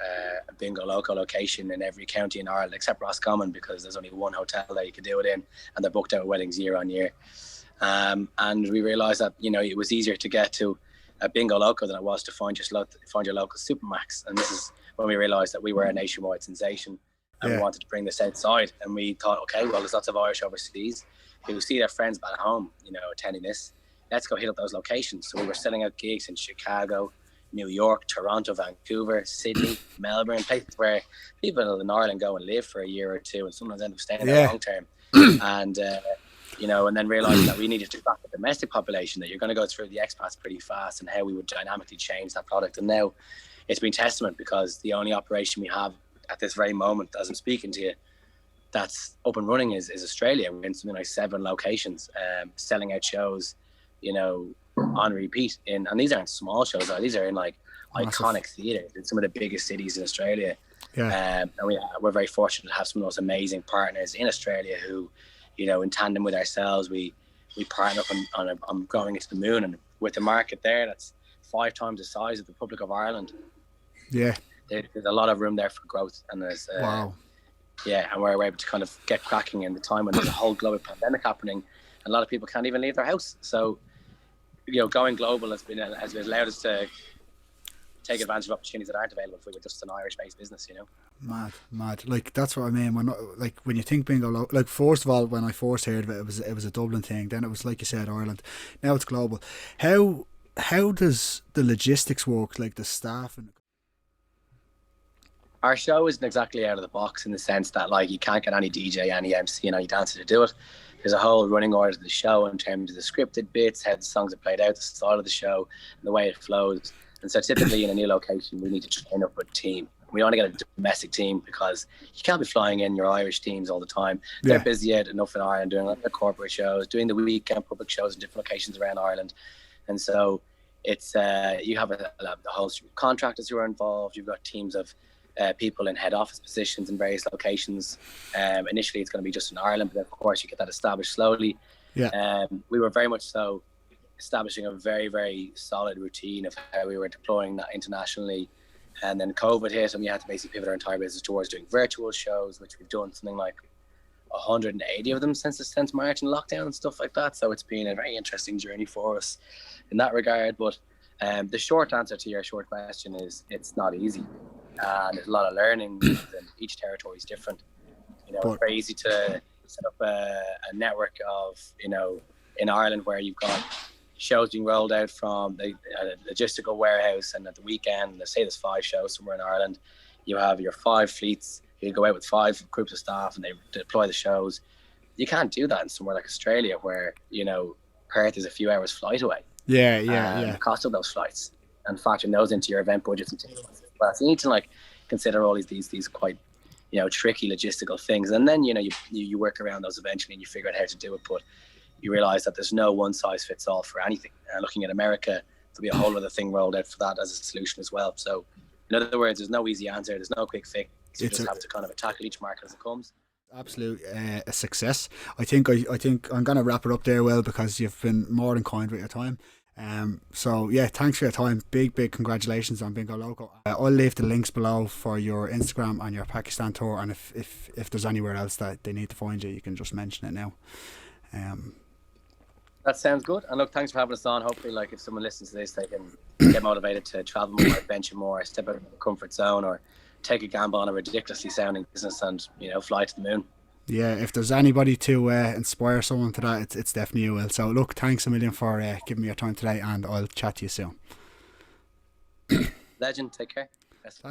a Bingo Loco location in every county in Ireland except Roscommon, because there's only one hotel that you could do it in, and they're booked out weddings year on year. And we realised that, you know, it was easier to get to a Bingo Loco than it was to find your local Supermax. And this is when we realised that we were a nationwide sensation, and we wanted to bring this outside. And we thought, okay, well, there's lots of Irish overseas who see their friends back at home, you know, attending this. Let's go hit up those locations. So we were selling out gigs in Chicago, New York, Toronto, Vancouver, Sydney, Melbourne, places where people in Ireland go and live for a year or two and sometimes end up staying there long term. And, you know, and then realising that we needed to back the domestic population, that you're going to go through the expats pretty fast, and how we would dynamically change that product. And now it's been testament, because the only operation we have at this very moment, as I'm speaking to you, that's up and running is Australia. We're in something like 7 locations, selling out shows, you know, on repeat. And these aren't small shows, these are in like iconic theatres in some of the biggest cities in Australia. And we're very fortunate to have some of those amazing partners in Australia who, you know, in tandem with ourselves, we partner up on going into the moon, and with a market there that's 5 times the size of the Republic of Ireland. There's a lot of room there for growth, and there's and we're able to kind of get cracking in the time when there's a whole global pandemic happening, and a lot of people can't even leave their house. So, you know, going global has allowed us to take advantage of opportunities that aren't available if we were just an Irish-based business, you know. Mad. Like, that's what I mean. When you think Bingo Loco, like, first of all, when I first heard of it, it was a Dublin thing. Then it was, like you said, Ireland. Now it's global. How does the logistics work? Like the staff and. Our show isn't exactly out of the box in the sense that, like, you can't get any DJ, any MC, and any dancer to do it. There's a whole running order to the show in terms of the scripted bits, how the songs are played out, the style of the show, and the way it flows. And so typically in a new location, we need to train up a team. We don't want to get a domestic team, because you can't be flying in your Irish teams all the time. They're busy enough in Ireland doing like their corporate shows, doing the weekend public shows in different locations around Ireland. And so it's you have the whole stream of contractors who are involved. You've got teams of people in head office positions in various locations. Initially, it's going to be just in Ireland, but then, of course, you get that established slowly. We were very much so establishing a very, very solid routine of how we were deploying that internationally. And then COVID hit, and we had to basically pivot our entire business towards doing virtual shows, which we've done something like 180 of them since March and lockdown and stuff like that. So it's been a very interesting journey for us in that regard. But the short answer to your short question is it's not easy. There's a lot of learning, and each territory is different. It's very easy to set up a network of, in Ireland, where you've got shows being rolled out from the logistical warehouse, and at the weekend, let's say there's 5 shows somewhere in Ireland, you have your 5 fleets. You go out with 5 groups of staff and they deploy the shows. You can't do that in somewhere like Australia, where Perth is a few hours flight away. The cost of those flights, and factoring those into your event budgets and things. Well, so you need to consider all these quite tricky logistical things, and then you work around those eventually, and you figure out how to do it. But you realize that there's no one size fits all for anything. Looking at America, there'll be a whole other thing rolled out for that as a solution as well. So in other words, there's no easy answer. There's no quick fix. You just have to kind of tackle each market as it comes. Absolute a success. I think I'm going to wrap it up there, Will, because you've been more than kind with your time. So yeah, thanks for your time. Big congratulations on Bingo Loco. I'll leave the links below for your Instagram and your Pakistan tour, and if there's anywhere else that they need to find you, you can just mention it now. That sounds good. And look, thanks for having us on. Hopefully, if someone listens to this, they can get motivated to travel more, adventure more, step out of the comfort zone, or take a gamble on a ridiculously sounding business and fly to the moon. Yeah, if there's anybody to inspire someone to that, it's definitely you, Will. So look, thanks a million for giving me your time today, and I'll chat to you soon. Legend, take care. Yes.